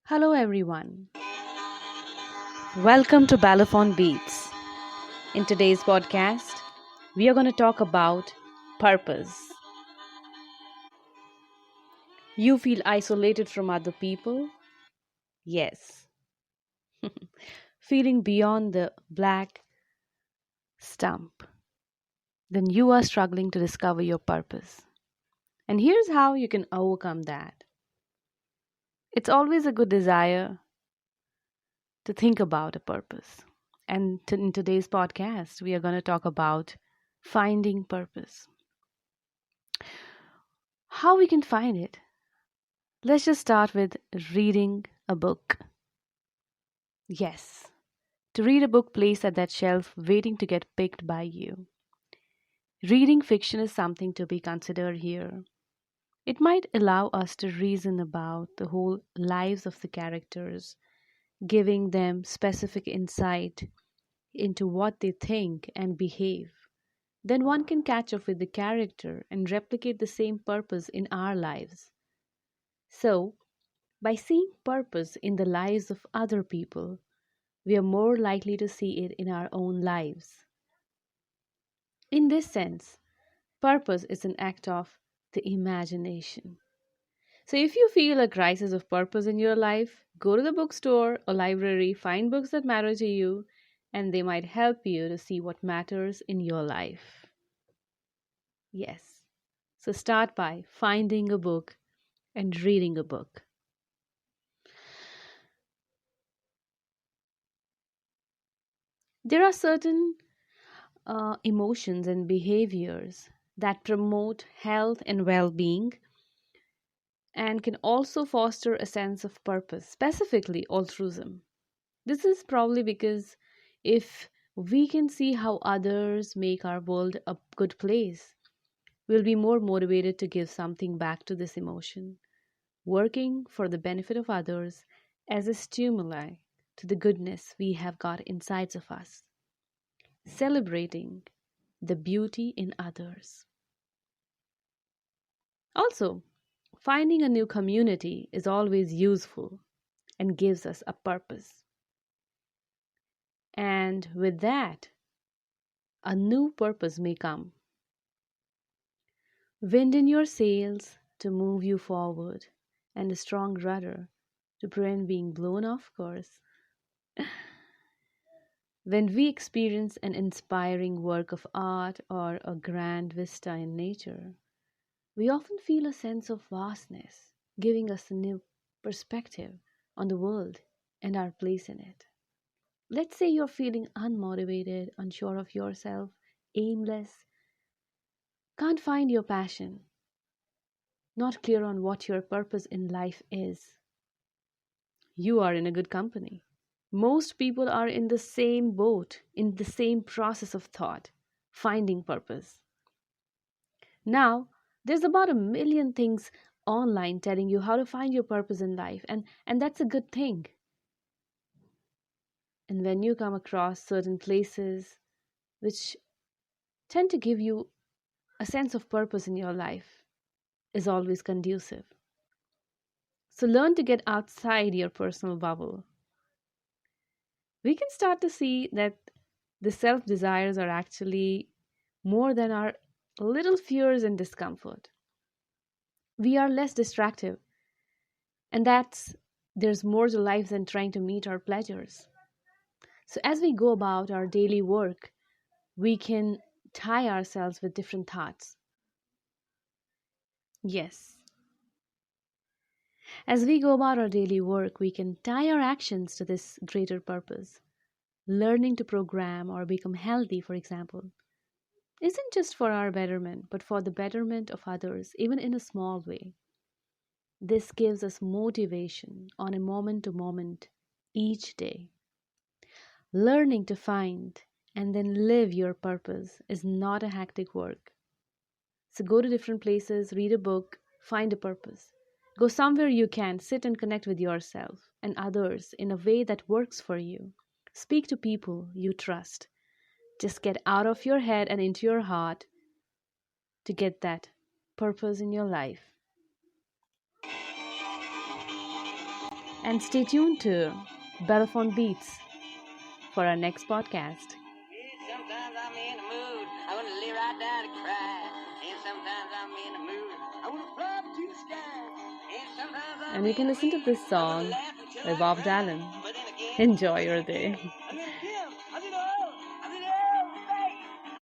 Hello, everyone. Welcome to Balaphon Beats. In today's podcast, we are going to talk about purpose. You feel isolated from other people? Yes. Feeling beyond the black stump? Then you are struggling to discover your purpose. And here's how you can overcome that. It's always a good desire to think about a purpose. And in today's podcast, we are going to talk about finding purpose. How we can find it? Let's just start with reading a book. Yes, to read a book placed at that shelf waiting to get picked by you. Reading fiction is something to be considered here. It might allow us to reason about the whole lives of the characters, giving them specific insight into what they think and behave. Then one can catch up with the character and replicate the same purpose in our lives. So, by seeing purpose in the lives of other people, we are more likely to see it in our own lives. In this sense, purpose is an act of the imagination. So, if you feel a crisis of purpose in your life, go to the bookstore or library, find books that matter to you, and they might help you to see what matters in your life. Yes. So, start by finding a book and reading a book. There are certain emotions and behaviors that promote health and well being and can also foster a sense of purpose, specifically altruism. This is probably because if we can see how others make our world a good place, we'll be more motivated to give something back to this emotion, working for the benefit of others as a stimuli to the goodness we have got inside of us, celebrating the beauty in others. Also, finding a new community is always useful and gives us a purpose. And with that, a new purpose may come. Wind in your sails to move you forward, and a strong rudder to prevent being blown off course. When we experience an inspiring work of art or a grand vista in nature, we often feel a sense of vastness, giving us a new perspective on the world and our place in it. Let's say you're feeling unmotivated, unsure of yourself, aimless, can't find your passion, not clear on what your purpose in life is. You are in a good company. Most people are in the same boat, in the same process of thought, finding purpose. Now, there's about a million things online telling you how to find your purpose in life, and that's a good thing. And when you come across certain places which tend to give you a sense of purpose in your life, is always conducive. So learn to get outside your personal bubble. We can start to see that the self desires are actually more than our little fears and discomfort. We are less distractive, and that's there's more to life than trying to meet our pleasures. So as we go about our daily work, we can tie ourselves with different thoughts. Yes. As we go about our daily work, we can tie our actions to this greater purpose. Learning to program or become healthy, for example, isn't just for our betterment, but for the betterment of others, even in a small way. This gives us motivation on a moment to moment each day. Learning to find and then live your purpose is not a hectic work. So go to different places, read a book, find a purpose. Go somewhere you can sit and connect with yourself and others in a way that works for you. Speak to people you trust. Just get out of your head and into your heart to get that purpose in your life. And stay tuned to Bellephone Beats for our next podcast. Sometimes I'm in a mood, I want to lay right down and cry. And sometimes I'm in a mood, I want to fly up to the sky. And sometimes I'm And you can in a listen to mood, this I want to song laugh until by I Bob cry. Dylan. But then again, Enjoy your day.